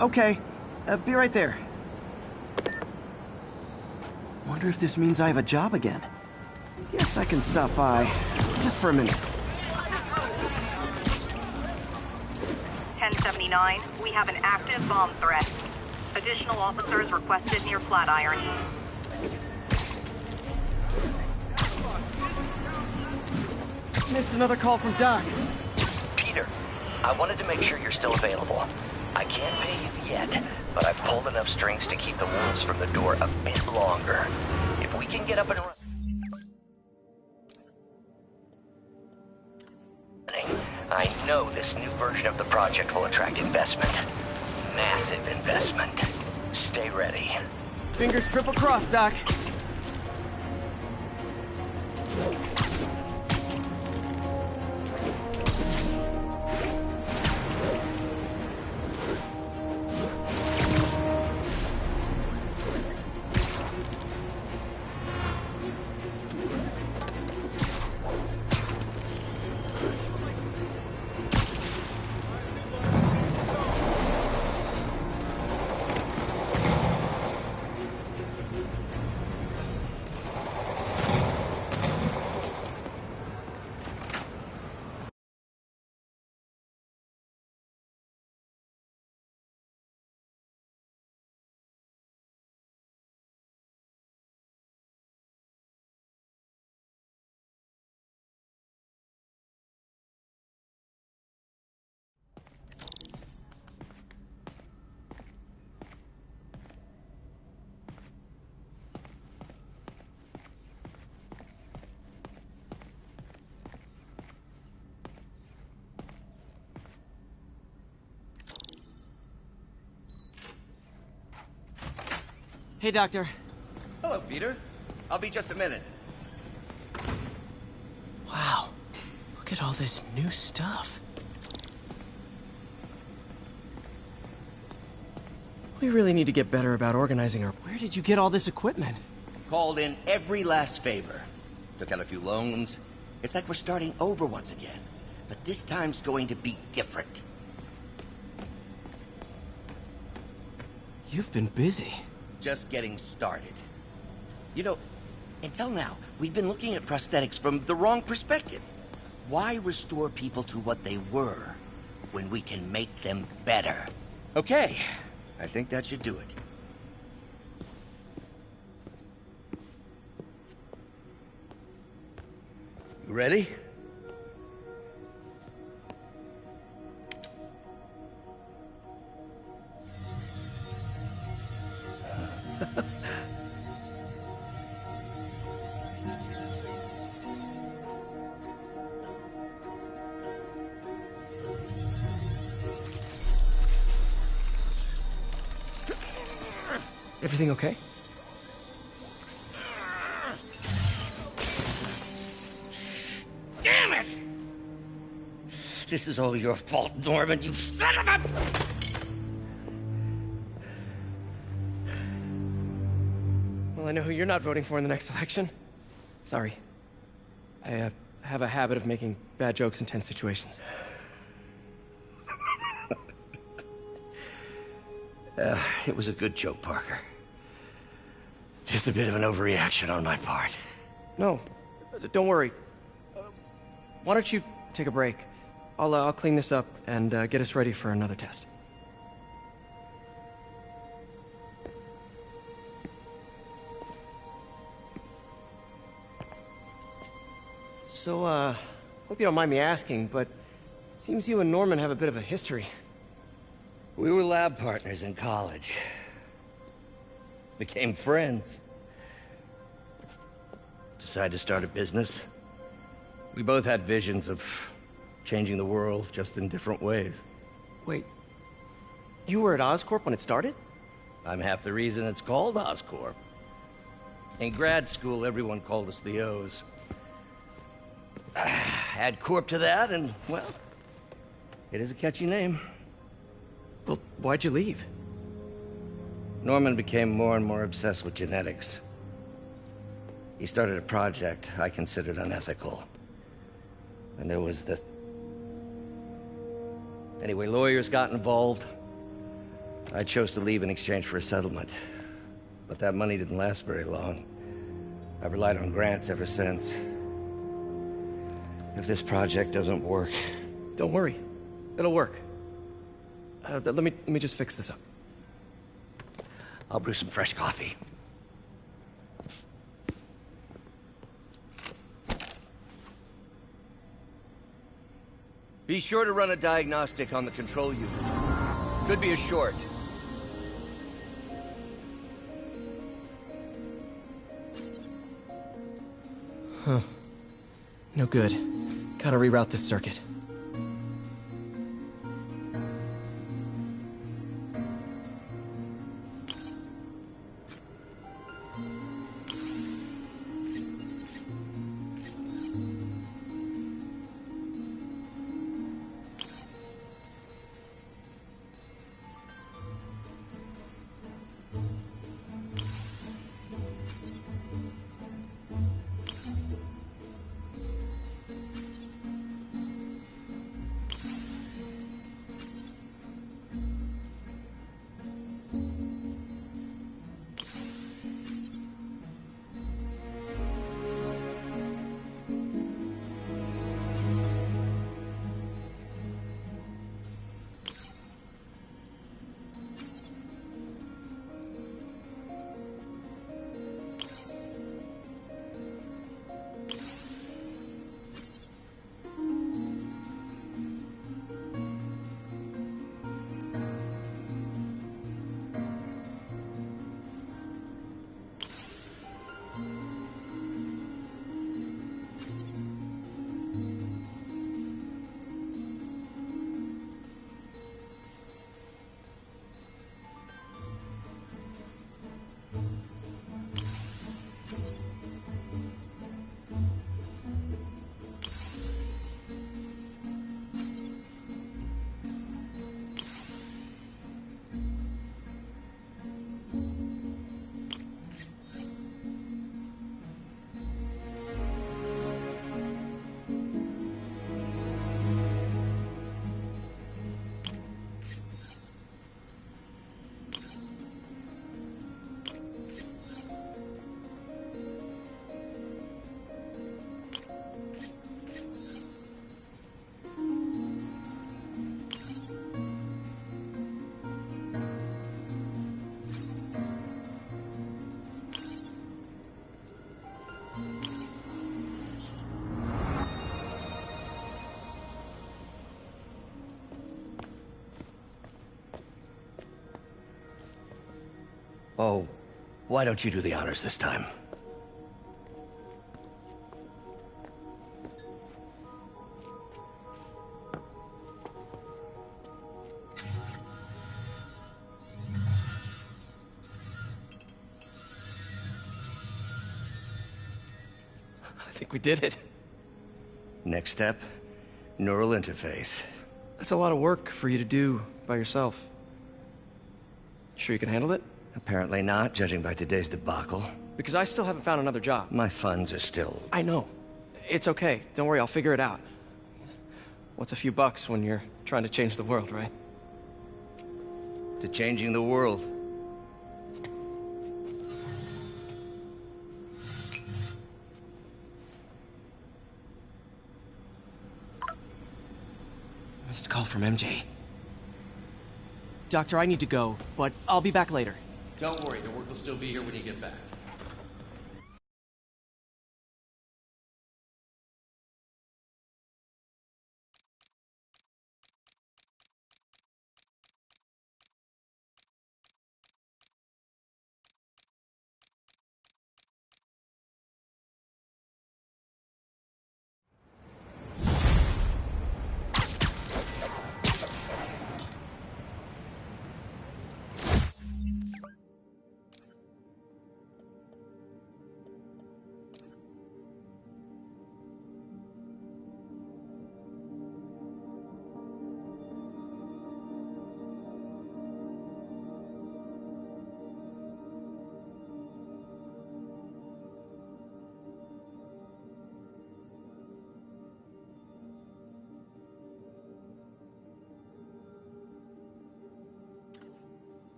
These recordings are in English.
Okay. Be right there. Wonder if this means I have a job again. Guess I can stop by. Just for a minute. 1079, we have an active bomb threat. Additional officers requested near Flatiron. Missed another call from Doc. Peter, I wanted to make sure you're still available. I can't pay you yet, but I've pulled enough strings to keep the wolves from the door a bit longer. If we can get up and running, I know this new version of the project will attract investment. Massive investment. Stay ready. Fingers triple crossed, Doc. Hey, Doctor. Hello, Peter. I'll be just a minute. Wow. Look at all this new stuff. We really need to get better about organizing our... Where did you get all this equipment? Called in every last favor. Took out a few loans. It's like we're starting over once again. But this time's going to be different. You've been busy. Just getting started. You know, until now, we've been looking at prosthetics from the wrong perspective. Why restore people to what they were when we can make them better? Okay, I think that should do it. You ready? Everything okay? Damn it! This is all your fault, Norman, you son of a... Well, I know who you're not voting for in the next election. Sorry. I have a habit of making bad jokes in tense situations. It was a good joke, Parker. Just a bit of an overreaction on my part. No, don't worry. Why don't you take a break? I'll clean this up and get us ready for another test. So, hope you don't mind me asking, but it seems you and Norman have a bit of a history. We were lab partners in college. Became friends. Decided to start a business. We both had visions of changing the world, just in different ways. Wait, you were at Oscorp when it started? I'm half the reason it's called Oscorp. In grad school, everyone called us the O's. Add Corp to that, and, well, it is a catchy name. Well, why'd you leave? Norman became more and more obsessed with genetics. He started a project I considered unethical. And there was this... Anyway, lawyers got involved. I chose to leave in exchange for a settlement. But that money didn't last very long. I've relied on grants ever since. If this project doesn't work... Don't worry. It'll work. Let me just fix this up. I'll brew some fresh coffee. Be sure to run a diagnostic on the control unit. Could be a short. Huh. No good. Gotta reroute this circuit. Oh, why don't you do the honors this time? I think we did it. Next step, neural interface. That's a lot of work for you to do by yourself. Sure you can handle it? Apparently not, judging by today's debacle. Because I still haven't found another job. My funds are still... I know. It's okay. Don't worry, I'll figure it out. What's a few bucks when you're trying to change the world, right? to changing the world. Missed call from MJ. Doctor, I need to go, but I'll be back later. Don't worry, the work will still be here when you get back.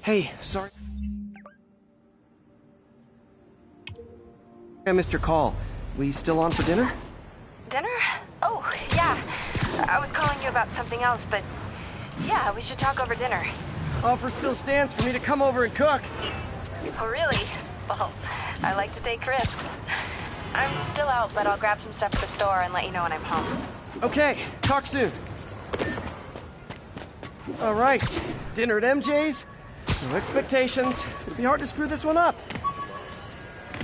Hey, sorry. I missed your call. We still on for dinner? Dinner? Oh, yeah. I was calling you about something else, but yeah, we should talk over dinner. Offer still stands for me to come over and cook. Oh, really? Well, I like to take risks. I'm still out, but I'll grab some stuff at the store and let you know when I'm home. Okay, talk soon. All right, dinner at MJ's. No expectations. It'd be hard to screw this one up.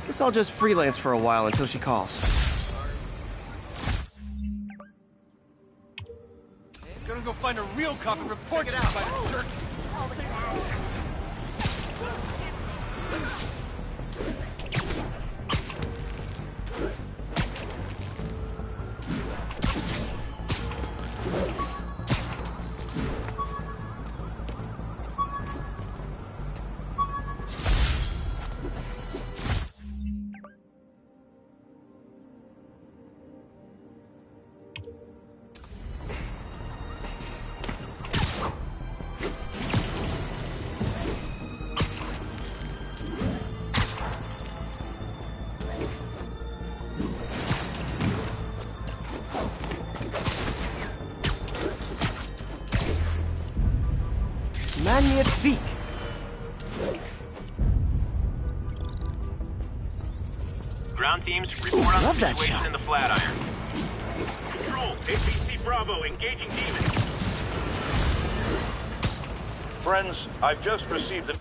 Guess I'll just freelance for a while until she calls. Gonna go find a real cop and report it out by the jerk. Magnifique! Ground teams, report on the love that situation shot. in the Flatiron. Control, APC Bravo, engaging demons. Friends, I've just received an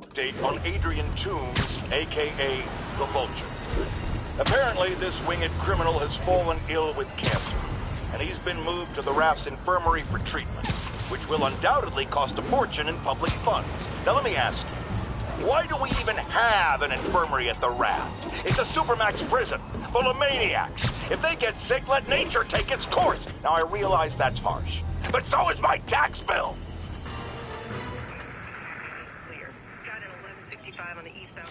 update on Adrian Toombs, aka the Vulture. Apparently, this winged criminal has fallen ill with cancer, and he's been moved to the RAF's infirmary for treatment, which will undoubtedly cost a fortune in public funds. Now let me ask you, why do we even have an infirmary at the RAF? It's a supermax prison, full of maniacs. If they get sick, let nature take its course. Now I realize that's harsh, but so is my tax bill. Clear. Got an 1165 on the eastbound.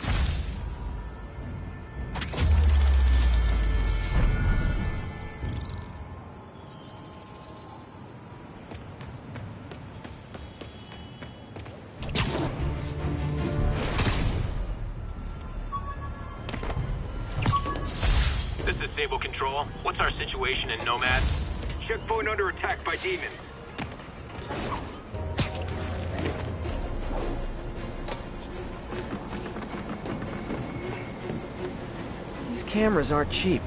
This is Sable Control. What's our situation in Nomad? Checkpoint under attack by demons. These cameras aren't cheap.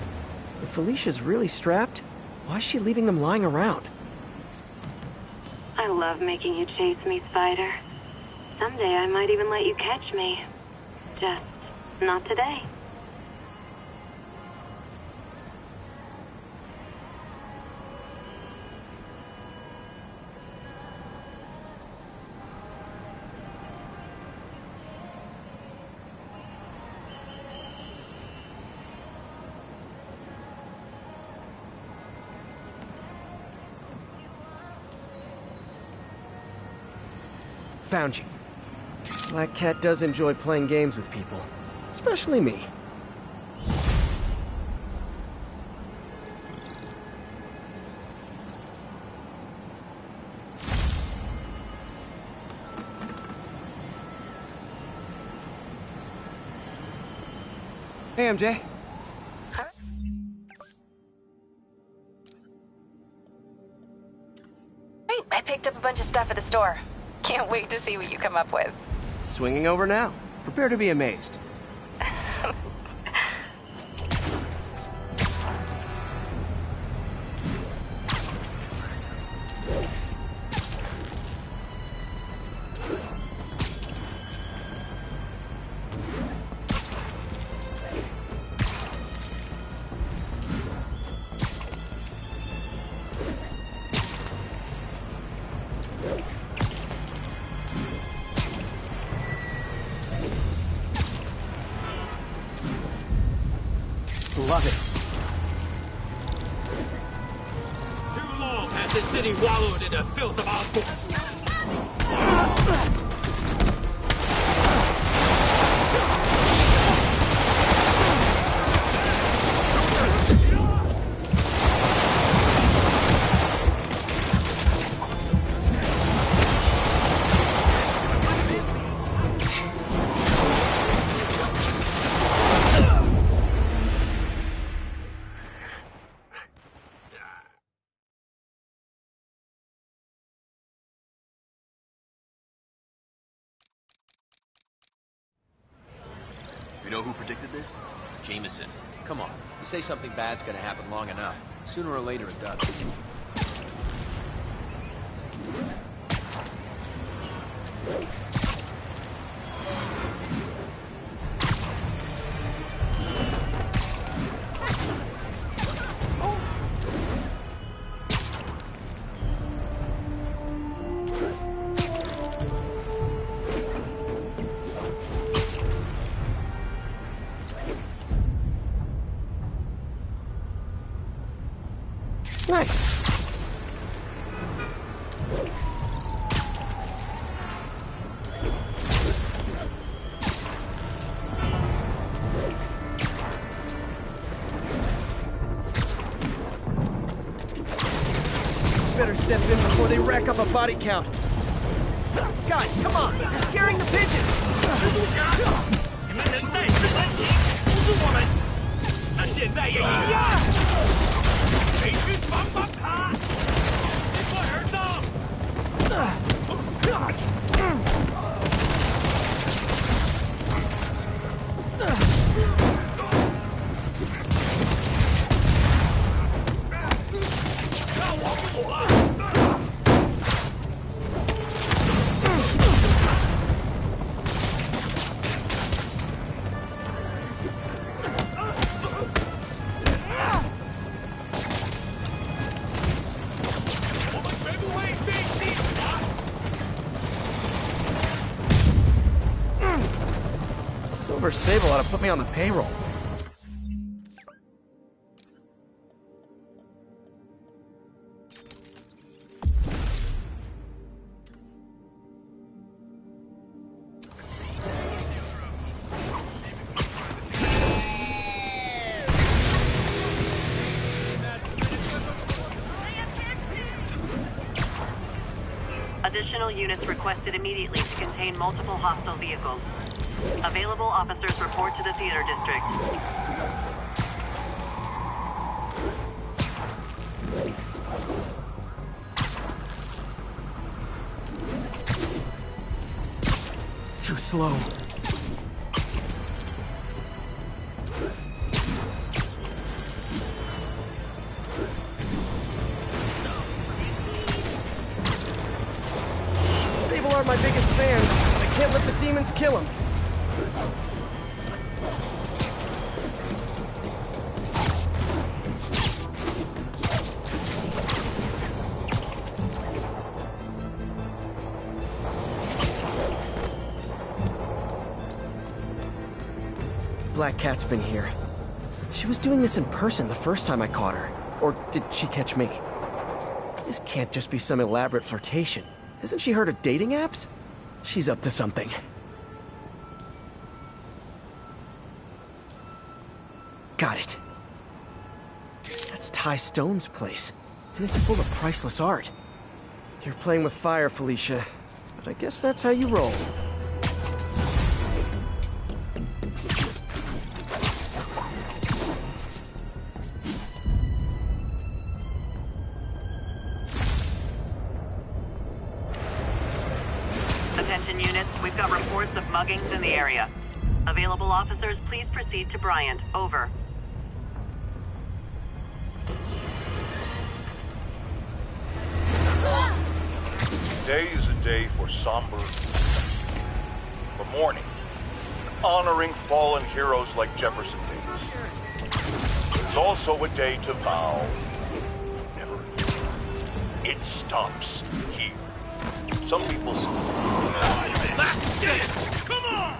If Felicia's really strapped, why is she leaving them lying around? I love making you chase me, Spider. Someday I might even let you catch me. Just not today. Found you. Black Cat does enjoy playing games with people. Especially me. Hey, MJ. Great, I picked up a bunch of stuff at the store. Can't wait to see what you come up with. Swinging over now. Prepare to be amazed. Love it. Too long has the city wallowed in the filth of Osborne. You know who predicted this? Jameson. Come on. You say something bad's gonna happen long enough. Sooner or later it does. Nice. Better step in before they rack up a body count. Guys, come on! You're scaring the pigeons! Silver Sable ought to put me on the payroll. Additional units requested immediately to contain multiple hostile vehicles. Available officers report to the theater district. Too slow. Sable are my biggest fans, but I can't let the demons kill them. Black Cat's been here. She was doing this in person the first time I caught her. Or did she catch me? This can't just be some elaborate flirtation. Hasn't she heard of dating apps? She's up to something. Got it. That's Ty Stone's place, and it's full of priceless art. You're playing with fire, Felicia, but I guess that's how you roll. Attention units, we've got reports of muggings in the area. Available officers, please proceed to Bryant. Over. Today is a day for somber, for mourning, honoring fallen heroes like Jefferson Davis. It's also a day to vow never again. It stops here. Some people say, Come on!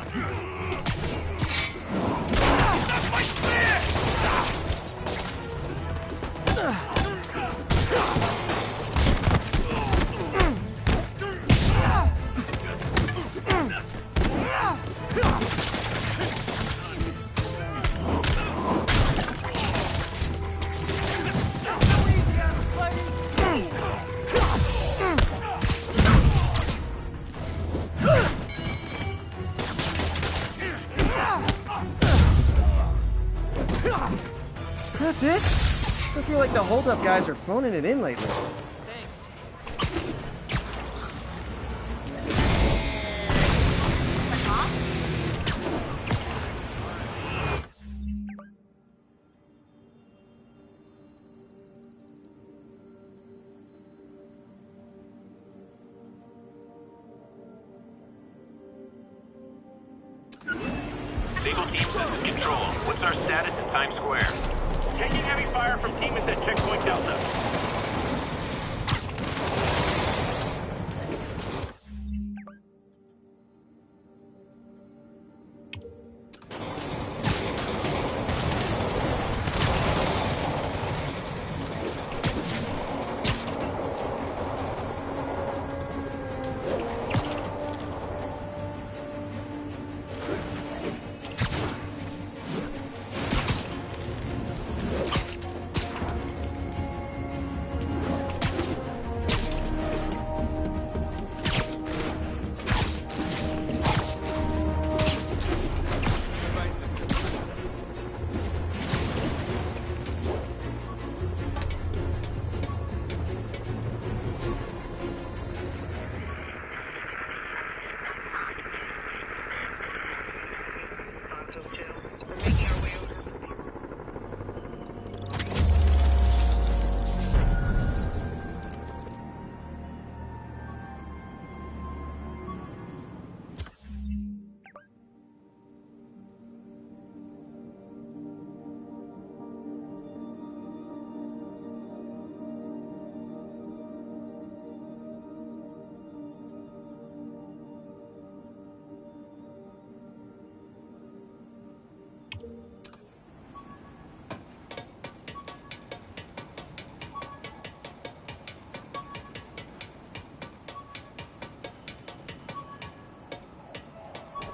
That's it? I feel like the hold-up guys are phoning it in lately. Medical team, this is Control. What's our status in Times Square? Taking heavy fire from demons at Checkpoint Delta.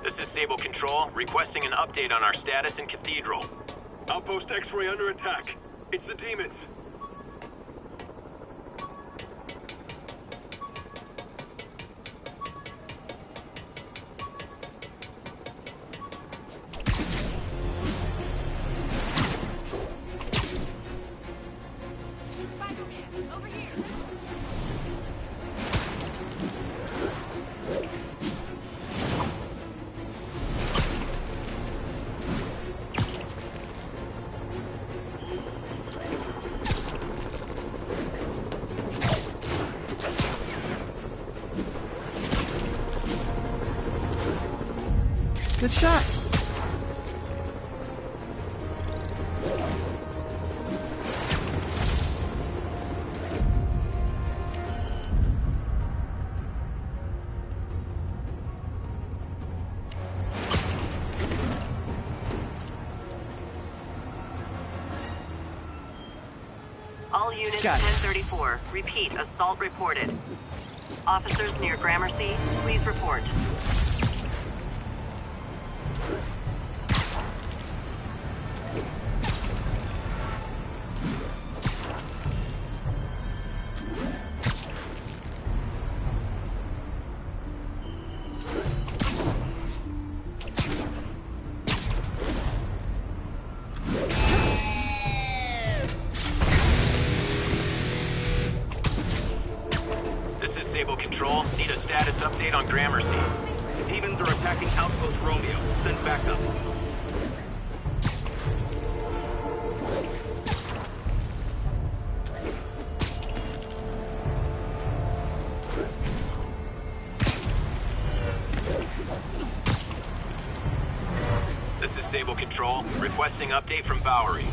This is Sable Control, requesting an update on our status in Cathedral. Outpost X-ray under attack. It's the demons. Good shot. All units Got it. 1034. Repeat, assault reported. Officers near Gramercy, please report. This is Sable Control. Need a status update on Gramercy. Demons are attacking Outpost Romeo. Send backup. This is Sable Control, requesting update from Bowery.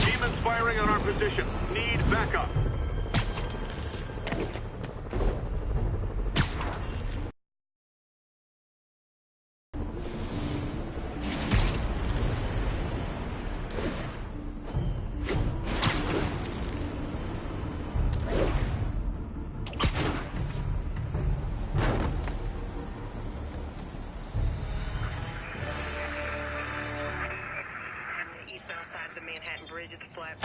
Demons firing on our position. Need backup. East outside the Manhattan Bridge, it's flat.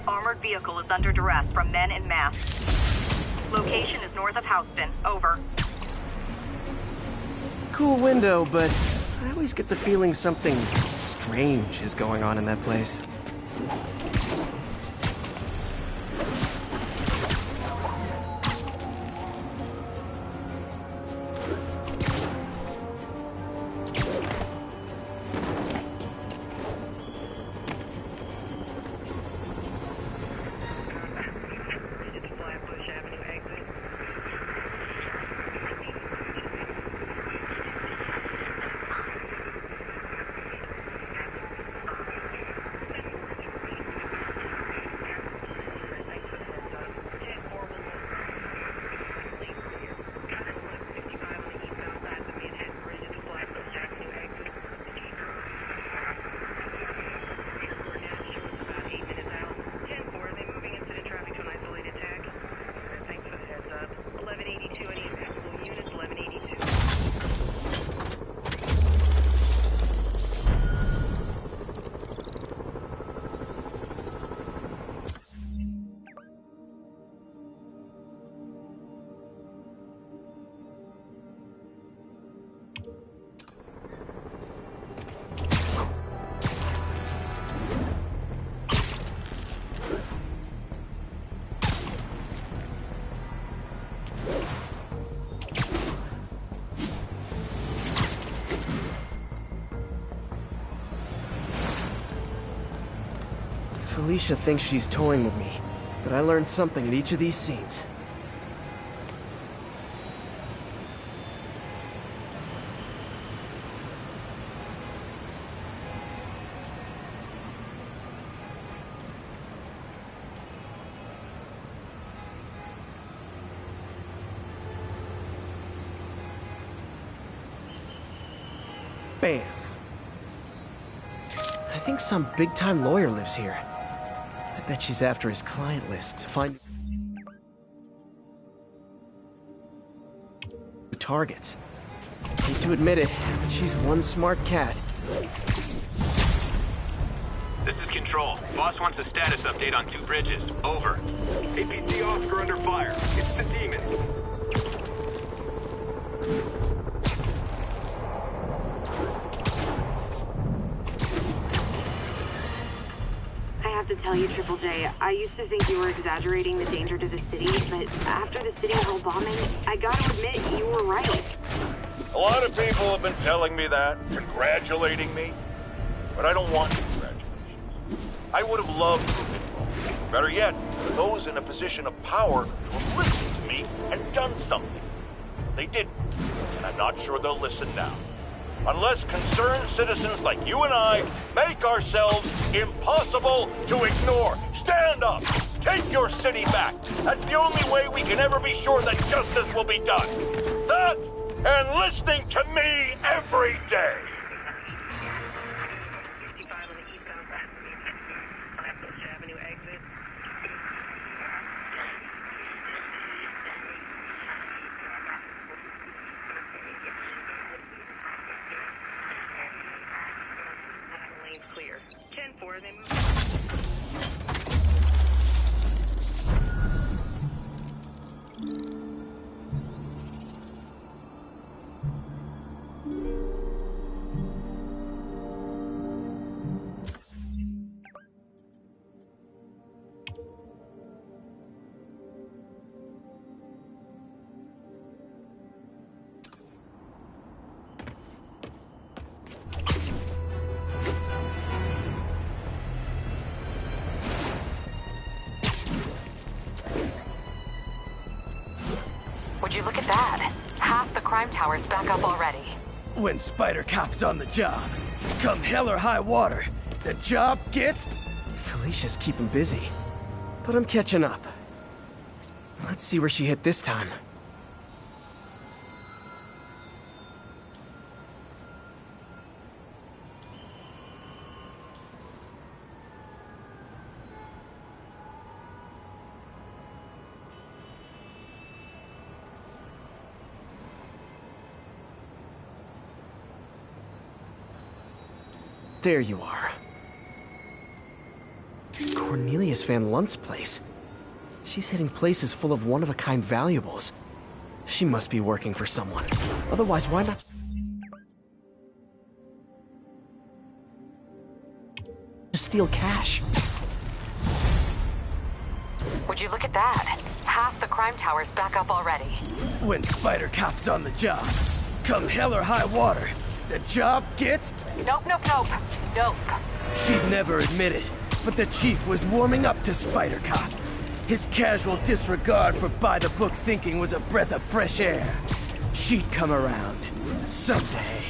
Armored vehicle is under duress from men in masks. Location is north of Houston. Over. Cool window, but I always get the feeling something strange is going on in that place. Felicia thinks she's toying with me, but I learned something in each of these scenes. Bam. I think some big-time lawyer lives here. I bet she's after his client list to find the targets. Hate to admit it, but she's one smart cat. This is Control. Boss wants a status update on 2 bridges. Over. APC Oscar under fire. It's the demon. I have to tell you, Triple J, I used to think you were exaggerating the danger to the city, but after the City Hall bombing, I gotta admit, you were right. A lot of people have been telling me that, congratulating me, but I don't want congratulations. I would have loved to have been wrong. Better yet, those in a position of power who have listened to me and done something. They didn't, and I'm not sure they'll listen now. Unless concerned citizens like you and I make ourselves impossible to ignore. Stand up! Take your city back! That's the only way we can ever be sure that justice will be done. That, and listening to me every day! Clear. 10-4, they move. Would you look at that? Half the crime tower's back up already. When Spider Cop's on the job, come hell or high water, the job gets... Felicia's keeping busy, but I'm catching up. Let's see where she hit this time. There you are. Cornelius Van Lunt's place. She's hitting places full of one-of-a-kind valuables. She must be working for someone. Otherwise, why not just steal cash? Would you look at that? Half the crime tower's back up already. When Spider Cop's on the job, come hell or high water, the job gets... Nope, nope, nope. Nope. She'd never admit it, but the chief was warming up to Spider Cop. His casual disregard for by-the-book thinking was a breath of fresh air. She'd come around. Someday.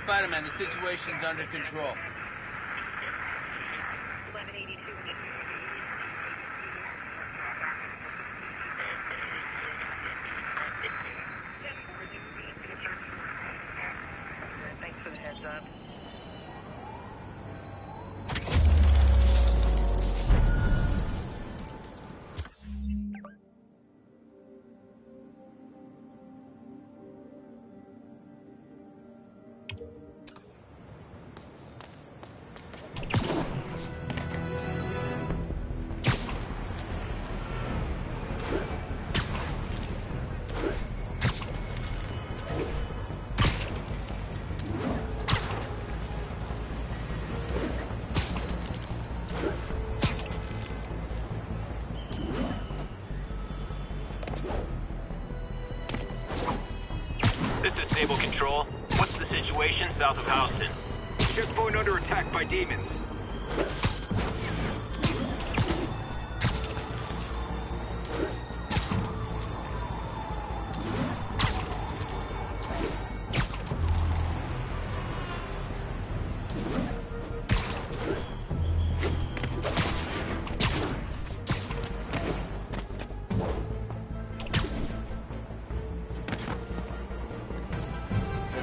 Spider-Man, the situation's under control. Thanks for the heads up. This is Stable Control. What's the situation south of Houston? Checkpoint under attack by demons.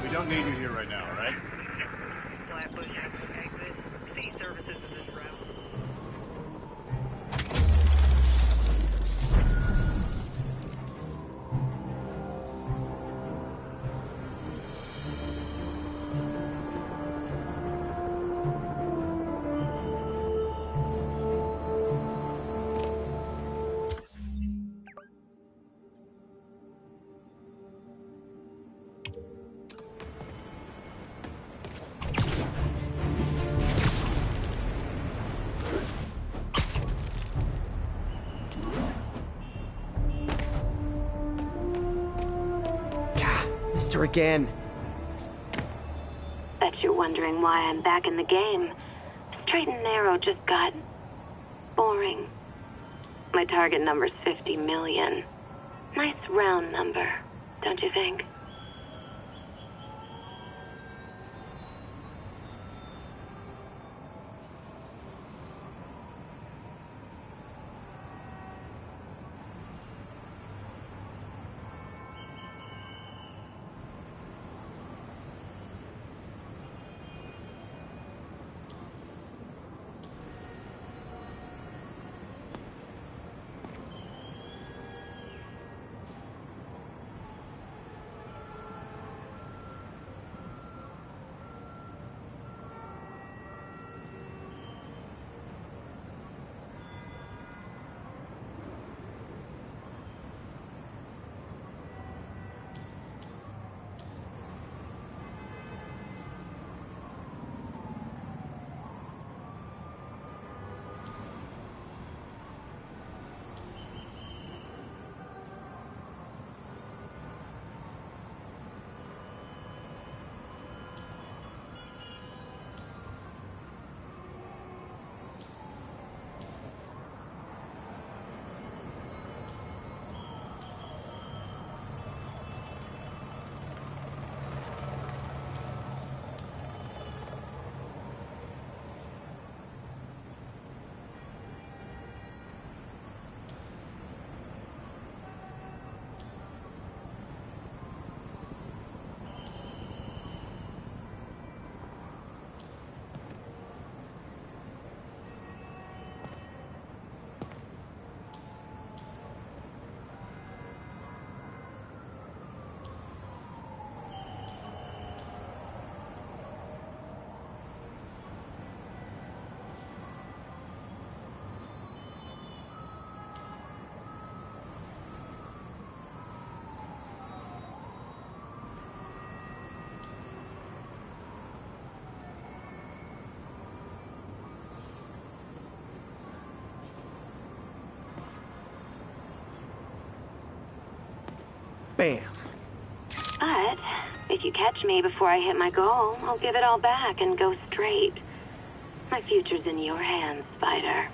We don't need you here right now, all right? Flatbush exit. C services in this route. Missed her again. Bet you're wondering why I'm back in the game. Straight and narrow just got boring. My target number's 50 million. Nice round number, don't you think? Bam. But if you catch me before I hit my goal, I'll give it all back and go straight. My future's in your hands, Spider.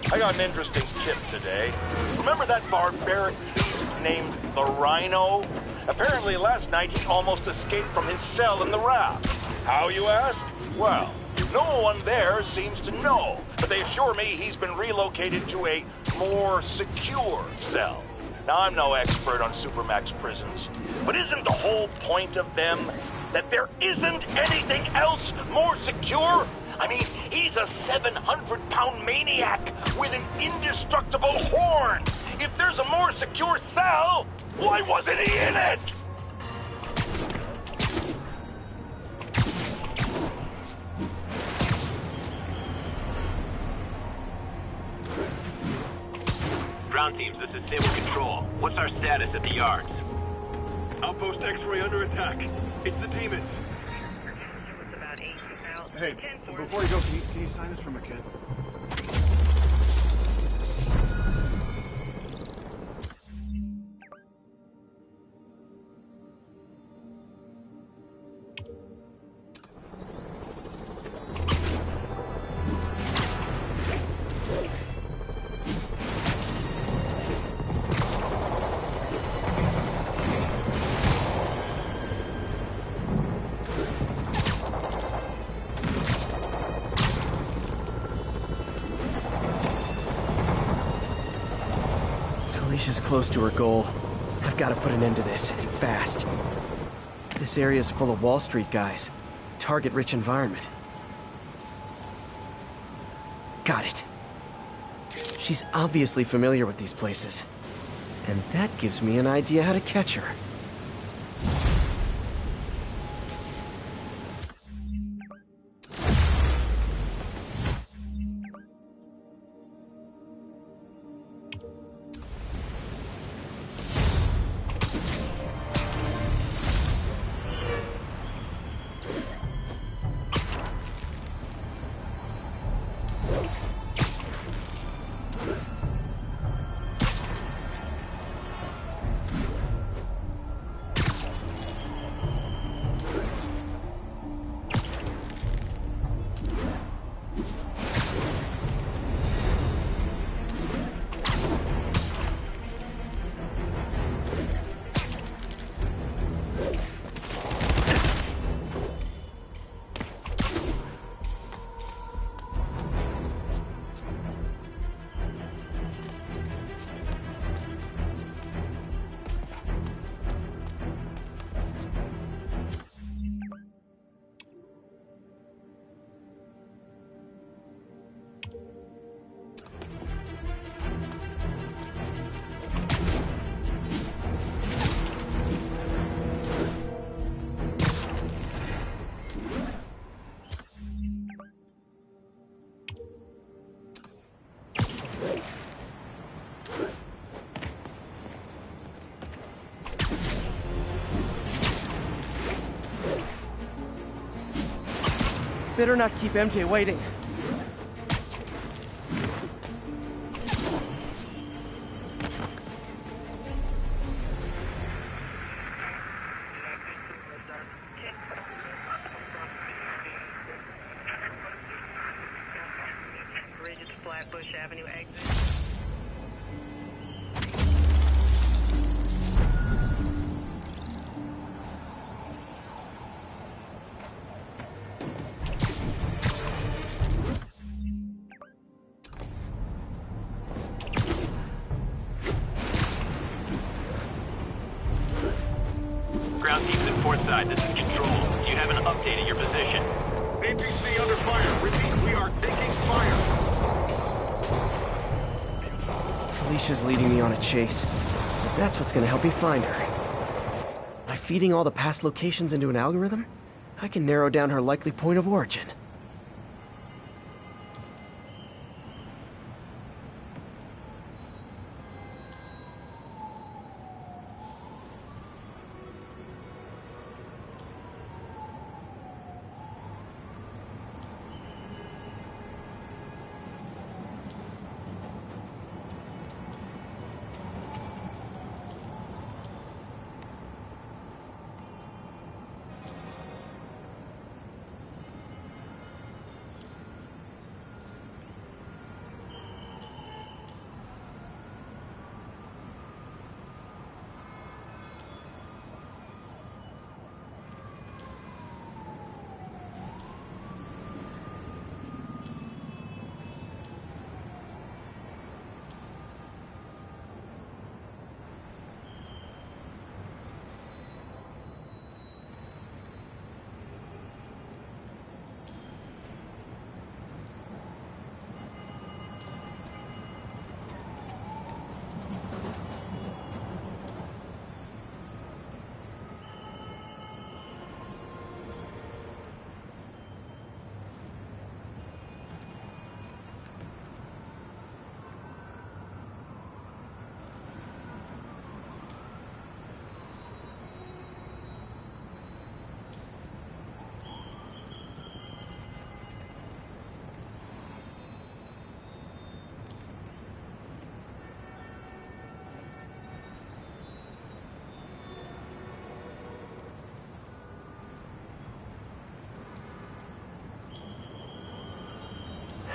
I got an interesting tip today. Remember that barbaric beast named the Rhino? Apparently last night he almost escaped from his cell in the raft. How, you ask? Well, no one there seems to know, but they assure me he's been relocated to a more secure cell. Now, I'm no expert on Supermax prisons, but isn't the whole point of them that there isn't anything else more secure? I mean, he's a 700-pound maniac with an indestructible horn. If there's a more secure cell, why wasn't he in it? Ground teams, this is Stable Control. What's our status at the yards? Outpost X-ray under attack. It's the demons. Hey, before you go, can you sign this for McKen? Felicia's close to her goal. I've got to put an end to this, and fast. This area's full of Wall Street guys. Target-rich environment. Got it. She's obviously familiar with these places. And that gives me an idea how to catch her. Better not keep MJ waiting. Bridge is Flatbush Avenue exit. Ground teams at Portside, this is Control. Do you have an update of your position? APC under fire. Repeat, we are taking fire. Felicia's leading me on a chase. But that's what's gonna help me find her. I Feeding all the past locations into an algorithm, I can narrow down her likely point of origin.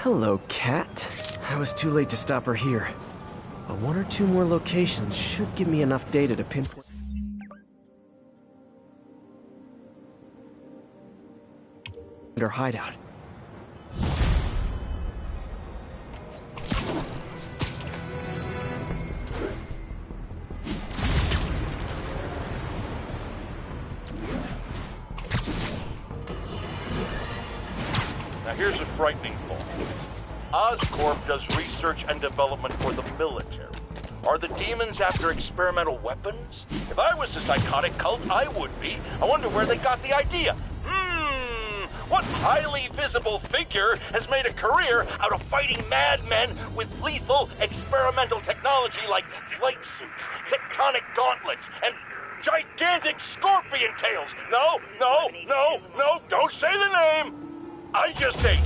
Hello, Cat. I was too late to stop her here. But one or two more locations should give me enough data to pinpoint her hideout. Now here's a frightening thought. Oscorp does research and development for the military. Are the demons after experimental weapons? If I was a psychotic cult, I would be. I wonder where they got the idea. What highly visible figure has made a career out of fighting madmen with lethal experimental technology like flight suits, tectonic gauntlets, and gigantic scorpion tails? No, don't say the name! I just say...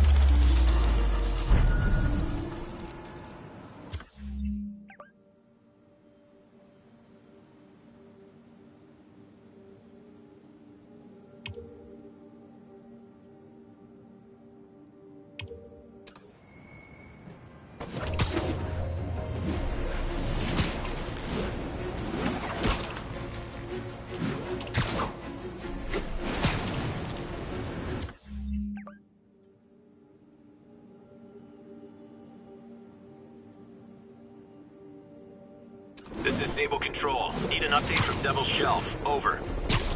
This is Stable Control. Need an update from Devil's Shelf. Over.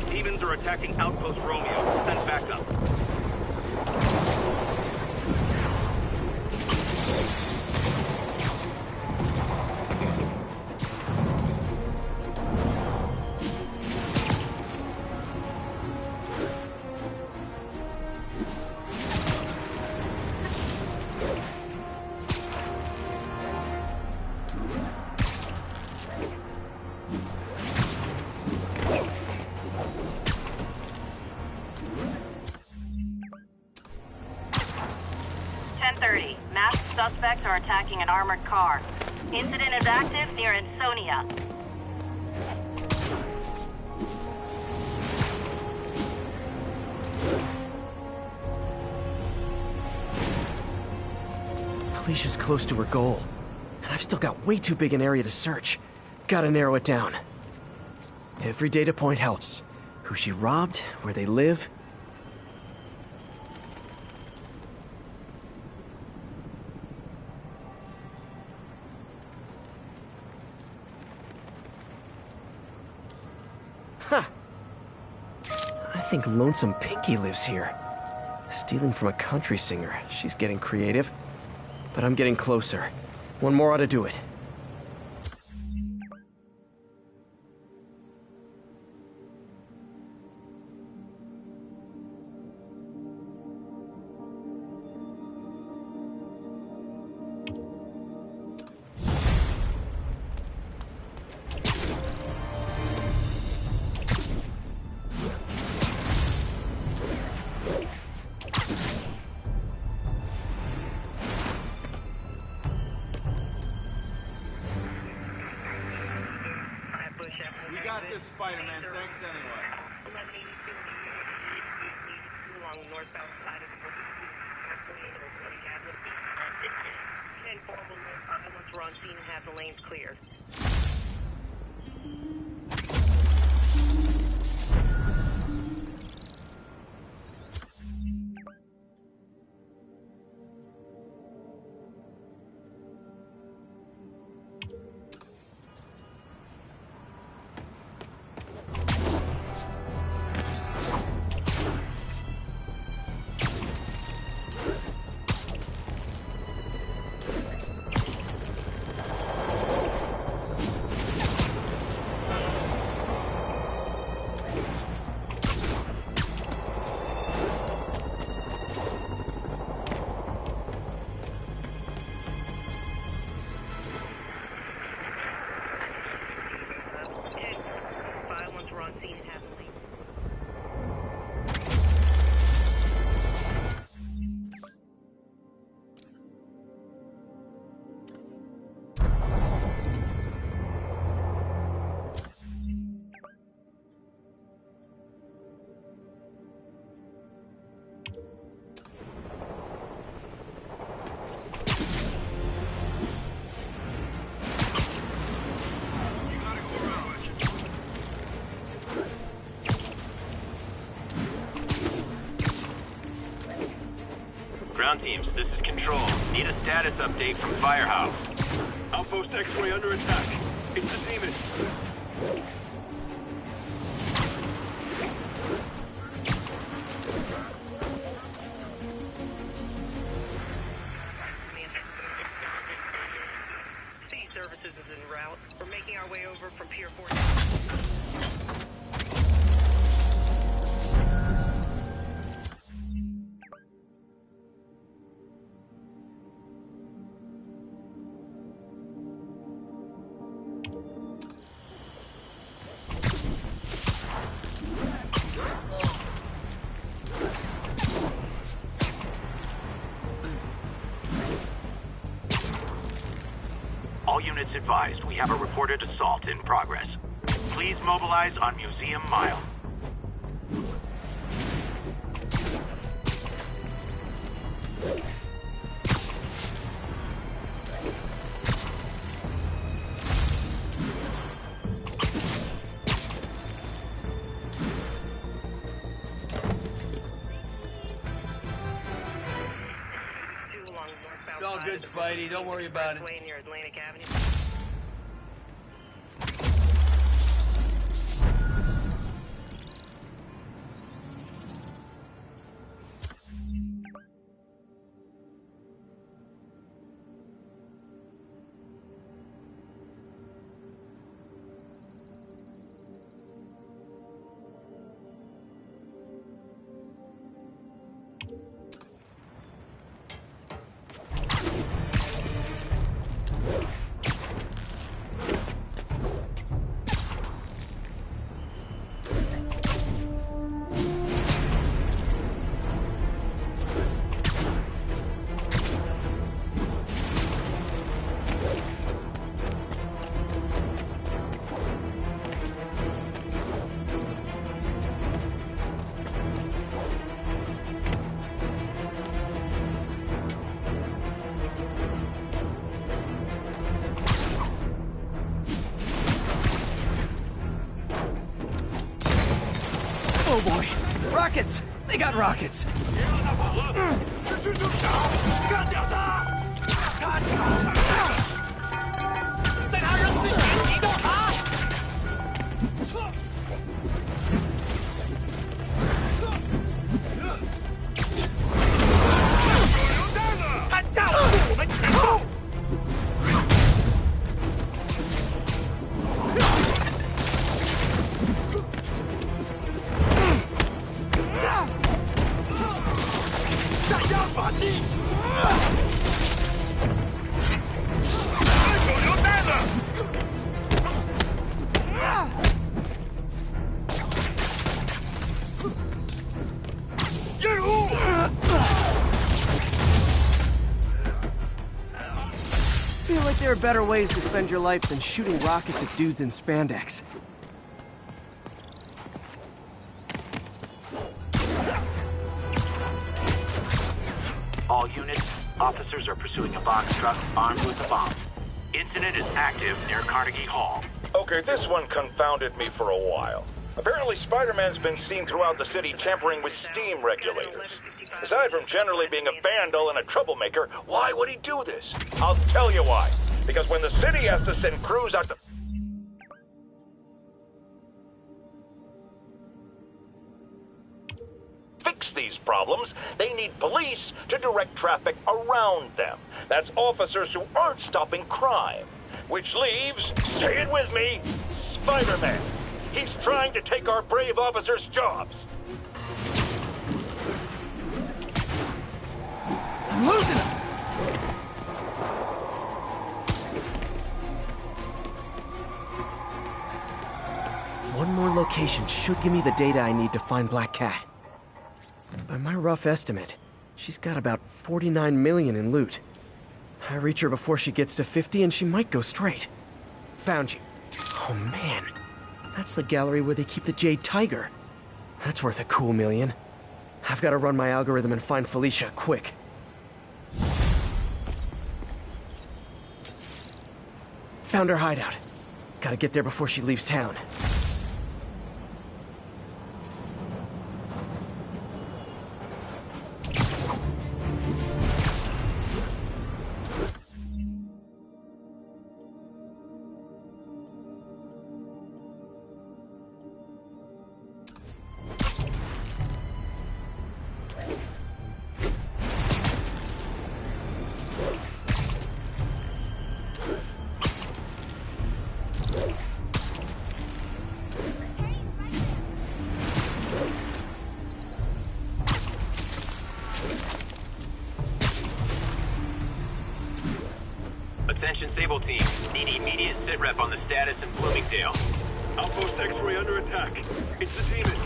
Demons are attacking Outpost Romeo. Send backup. Masked suspects are attacking an armored car. Incident is active near Insonia. Felicia's close to her goal, and I've still got way too big an area to search. Gotta narrow it down. Every data point helps. Who she robbed, where they live. Huh. I think Lonesome Pinky lives here. Stealing from a country singer. She's getting creative. But I'm getting closer. One more ought to do it. We got this, Spider-Man. Thanks anyway. Along the northbound side of the 10-4 once we're on scene and have the lanes cleared. Ground teams, this is Control. Need a status update from Firehouse. Outpost X-ray under attack. It's the demon. City services is en route. We're making our way over from Pier 4. All units advised, we have a reported assault in progress. Please mobilize on Museum Mile. It's all good, Spidey. Don't worry about it. Near Atlantic Avenue. Oh boy! Rockets! They got rockets! like there are better ways to spend your life than shooting rockets at dudes in spandex. All units, officers are pursuing a box truck armed with a bomb. Incident is active near Carnegie Hall. Okay, this one confounded me for a while. Apparently Spider-Man's been seen throughout the city tampering with steam regulators. Aside from generally being a vandal and a troublemaker, why would he do this? I'll tell you why. Because when the city has to send crews out to fix these problems, they need police to direct traffic around them. That's officers who aren't stopping crime. Which leaves, say it with me, Spider-Man. He's trying to take our brave officers' jobs. I'm losing him! One more location should give me the data I need to find Black Cat. By my rough estimate, she's got about 49 million in loot. I reach her before she gets to 50 and she might go straight. Found you. Oh man, that's the gallery where they keep the Jade Tiger. That's worth a cool million. I've got to run my algorithm and find Felicia, quick. Found her hideout. Gotta get there before she leaves town. Attention Sable Team. Need immediate sitrep on the status in Bloomingdale. Outpost X-ray under attack. It's the demon.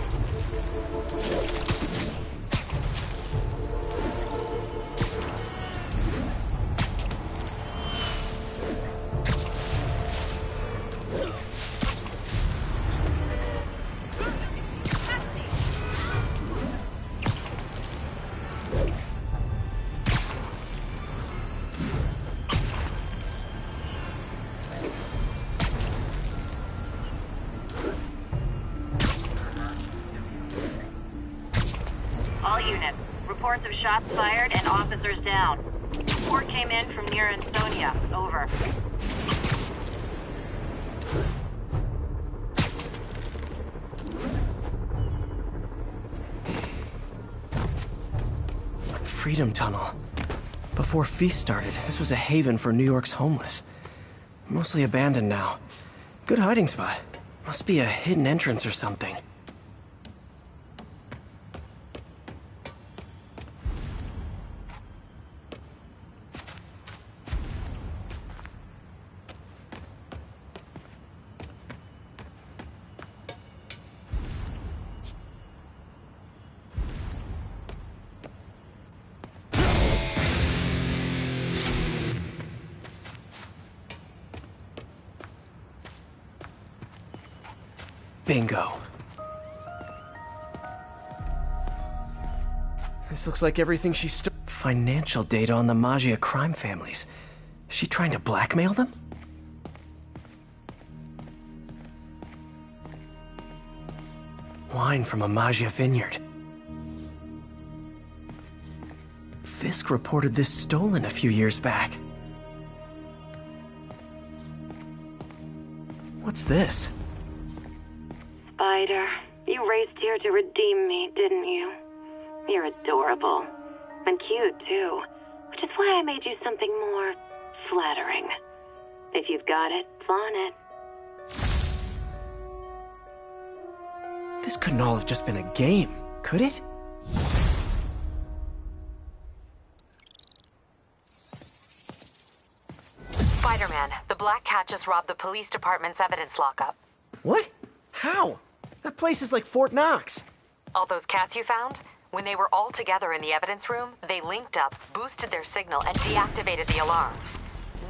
All units, reports of shots fired and officers down. Report came in from near Ansonia. Over. Freedom Tunnel. Before Feast started, this was a haven for New York's homeless. Mostly abandoned now. Good hiding spot. Must be a hidden entrance or something. Bingo. This looks like everything she financial data on the Maggia crime families. Is she trying to blackmail them? Wine from a Maggia vineyard. Fisk reported this stolen a few years back. What's this? Spider, you raced here to redeem me, didn't you? You're adorable. And cute, too. Which is why I made you something more flattering. If you've got it, flaunt it. This couldn't all have just been a game, could it? Spider-Man, the Black Cat just robbed the police department's evidence lockup. What? How? That place is like Fort Knox. All those cats you found? When they were all together in the evidence room, they linked up, boosted their signal, and deactivated the alarms.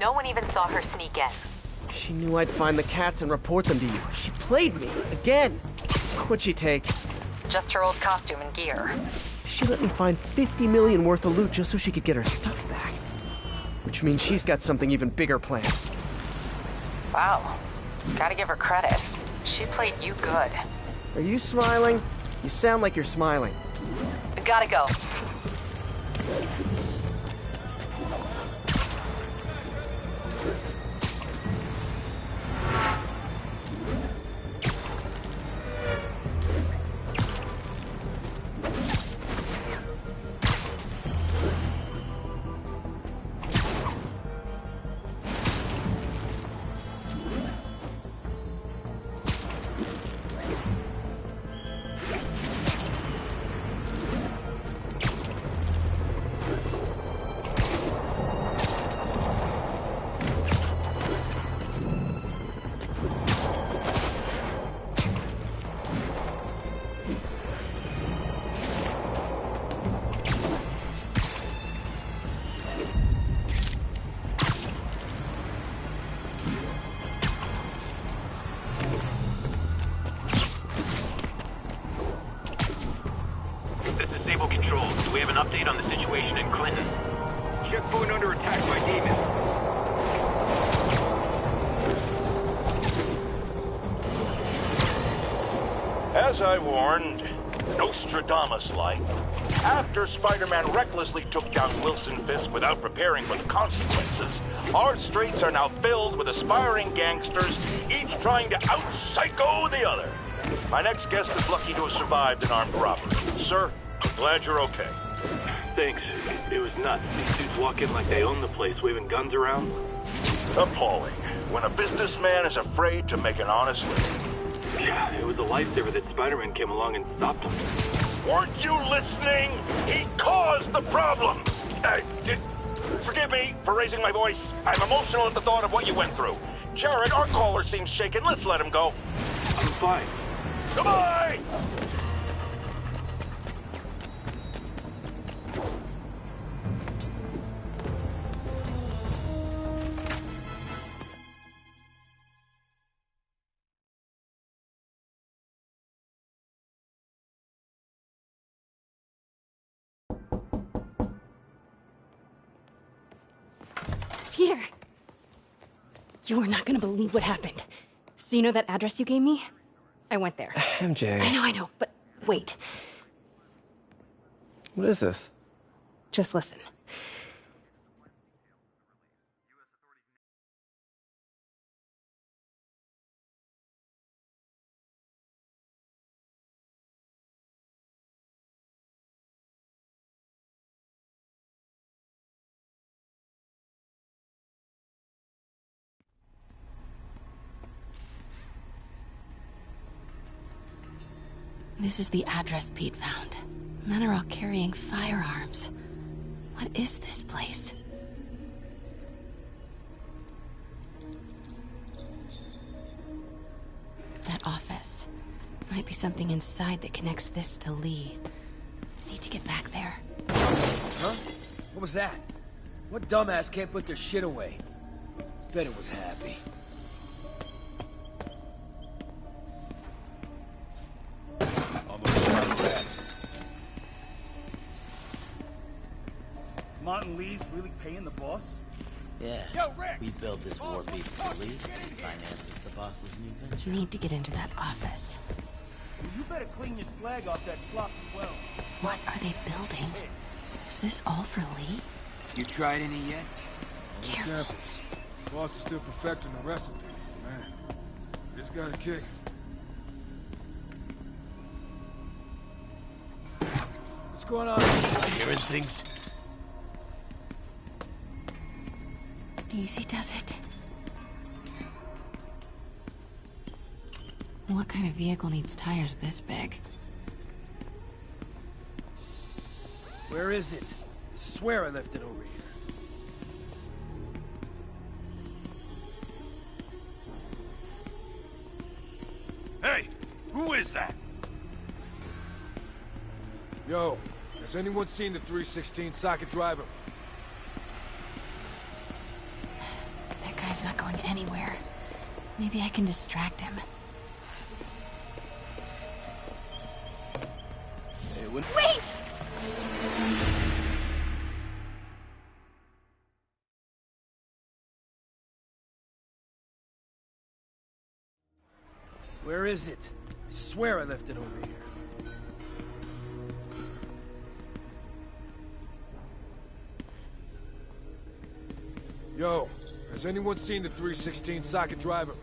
No one even saw her sneak in. She knew I'd find the cats and report them to you. She played me, again. What'd she take? Just her old costume and gear. She let me find 50 million worth of loot just so she could get her stuff back. Which means she's got something even bigger planned. Wow. Gotta give her credit. She played you good. Are you smiling? You sound like you're smiling. Gotta go. This is Sable Control. Do we have an update on the situation in Clinton? Checkpoint under attack by demons. As I warned, Nostradamus-like, after Spider-Man recklessly took down Wilson Fisk without preparing for the consequences, our streets are now filled with aspiring gangsters, each trying to out-psycho the other. My next guest is lucky to have survived an armed robbery. Sir, I'm glad you're okay. Thanks. It was nuts. These dudes walk in like they own the place, waving guns around. Appalling. When a businessman is afraid to make an honest living. Yeah, it was a lifesaver that Spider-Man came along and stopped him. Weren't you listening? He caused the problem! Forgive me for raising my voice. I'm emotional at the thought of what you went through. Jared, our caller seems shaken. Let's let him go. I'm fine. Goodbye! Peter! You are not gonna believe what happened. So you know that address you gave me? I went there. MJ. I know, but wait. What is this? Just listen. This is the address Pete found. Men are all carrying firearms. What is this place? That office. Might be something inside that connects this to Lee. Need to get back there. Huh? What was that? What dumbass can't put their shit away? Bet it was happy. Martin Lee's really paying the boss? Yeah. Yo, Rick! We build this war beast for Lee. Finances the boss's new venture. Need to get into that office. Well, you better clean your slag off that sloppy well. What are they building? Is this all for Lee? You tried any yet? Careful. Boss is still perfecting the recipe, man. It's got a kick. What's going on? Hearing things? Easy does it. What kind of vehicle needs tires this big? Where is it? I swear I left it over here. Hey, who is that? Yo, has anyone seen the 316 socket driver? anywhere. Maybe I can distract him. Wait! Where is it? I swear I left it over here. Yo, has anyone seen the 316 socket driver?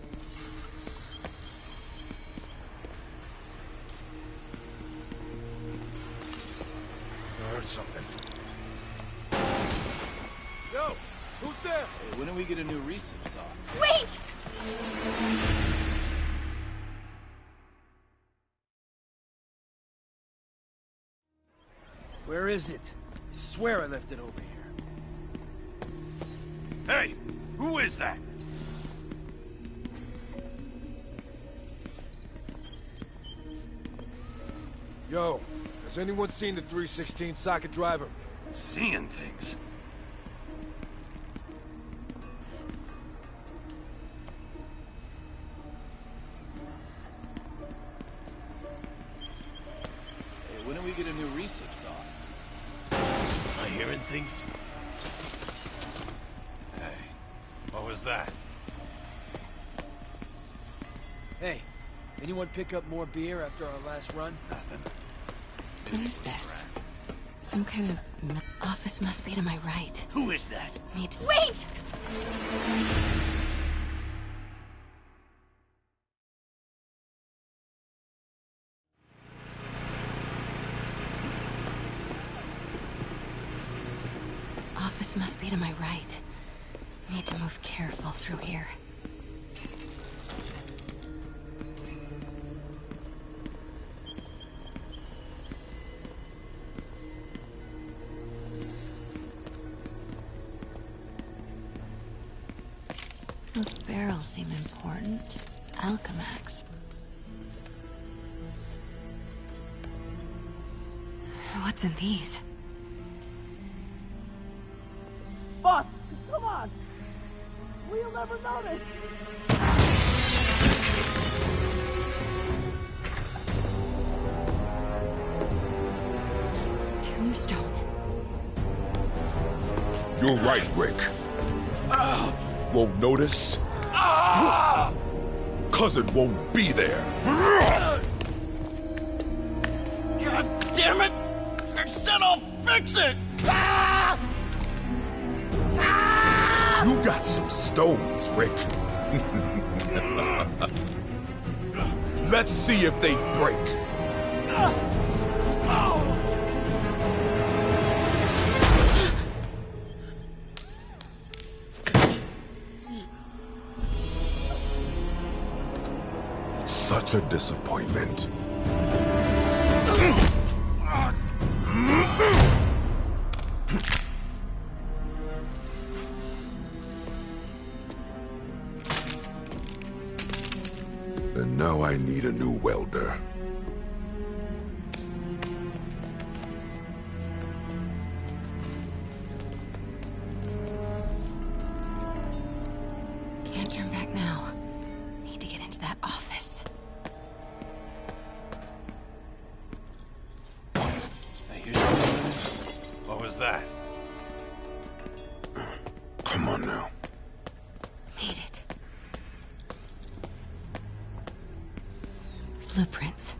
I heard something. Yo, who's there? Hey, when do we get a new receipt saw? Wait! Where is it? I swear I left it over here. Hey, who is that? Yo, has anyone seen the 316 socket driver? Seeing things. Hey, when do we get a new receipt saw? Am I hearing things? Hey, what was that? Hey, anyone pick up more beer after our last run? Nothing. What is this? Some kind of... Office must be to my right. Who is that? Need to... Wait! Office must be to my right. Need to move careful through here. Those barrels seem important. Alchemax. What's in these? Boss, come on! We'll never notice! Tombstone. You're right, Rick. Won't notice? Cause it won't be there. God damn it! I said I'll fix it! You got some stones, Rick. Let's see if they break. Such a disappointment. And now I need a new welder. Can't turn back now. Need to get into that office. I hear something. What was that? Come on now. Made it. Blueprints.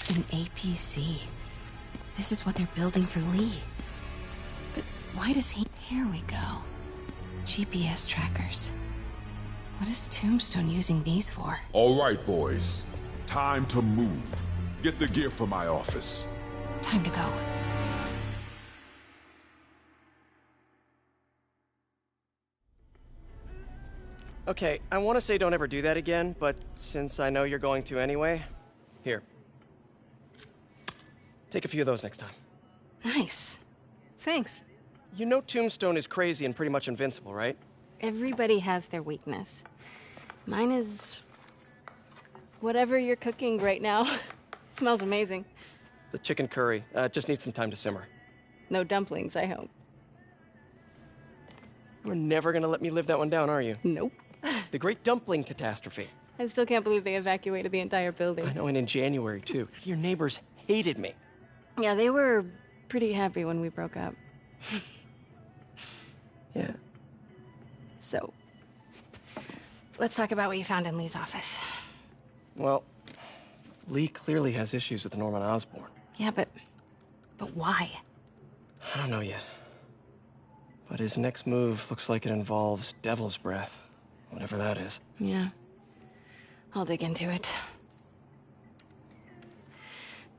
An APC. This is what they're building for Lee. But why does he... Here we go. GPS trackers. What is Tombstone using these for? All right, boys. Time to move. Get the gear from my office. Time to go. Okay, I want to say don't ever do that again, but since I know you're going to anyway, here. Take a few of those next time. Nice. Thanks. You know Tombstone is crazy and pretty much invincible, right? Everybody has their weakness. Mine is... whatever you're cooking right now. It smells amazing. The chicken curry. Just needs some time to simmer. No dumplings, I hope. You're never gonna let me live that one down, are you? Nope. The Great Dumpling Catastrophe. I still can't believe they evacuated the entire building. I know, and in January, too. Your neighbors hated me. Yeah, they were pretty happy when we broke up. Yeah. So, let's talk about what you found in Lee's office. Well, Lee clearly has issues with Norman Osborn. Yeah, but why? I don't know yet. But his next move looks like it involves Devil's Breath. Whatever that is. Yeah. I'll dig into it.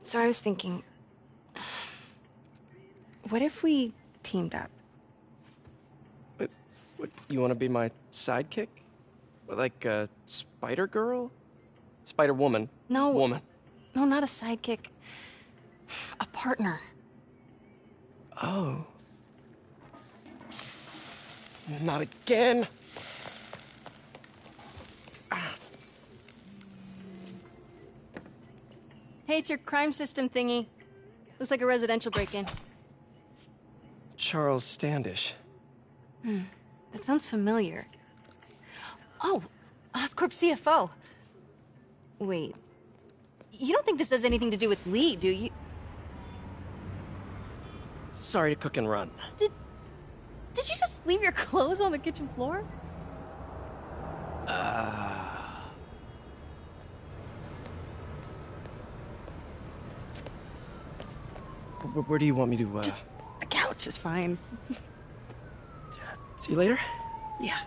So I was thinking... what if we teamed up? What, you want to be my sidekick? Like a Spider Girl? Spider Woman? No. Woman. No, not a sidekick. A partner. Oh. Not again. Hey, it's your crime system thingy. Looks like a residential break-in. Charles Standish. That sounds familiar. Oh, Oscorp CFO. Wait. You don't think this has anything to do with Lee, do you? Sorry to cook and run. Did you just leave your clothes on the kitchen floor? Where do you want me to, Just the couch is fine. See you later? Yeah.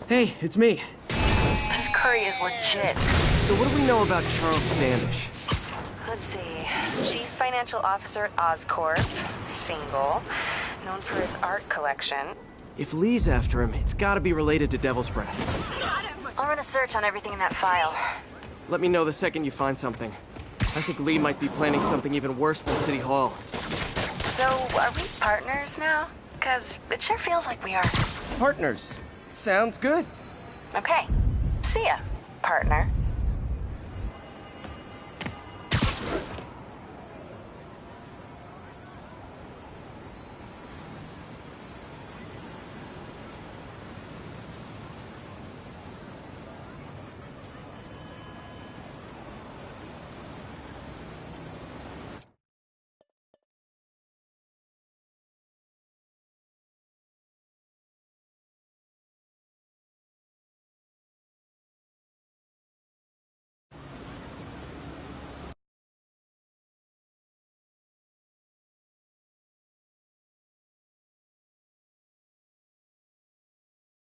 Hey, it's me. This curry is legit. So what do we know about Charles Standish? Let's see. Chief Financial Officer at Oscorp. Single. Known for his art collection. If Lee's after him, it's gotta be related to Devil's Breath. I'll run a search on everything in that file. Let me know the second you find something. I think Lee might be planning something even worse than City Hall. So, are we partners now? Because it sure feels like we are. Partners. Sounds good. Okay. See ya, partner.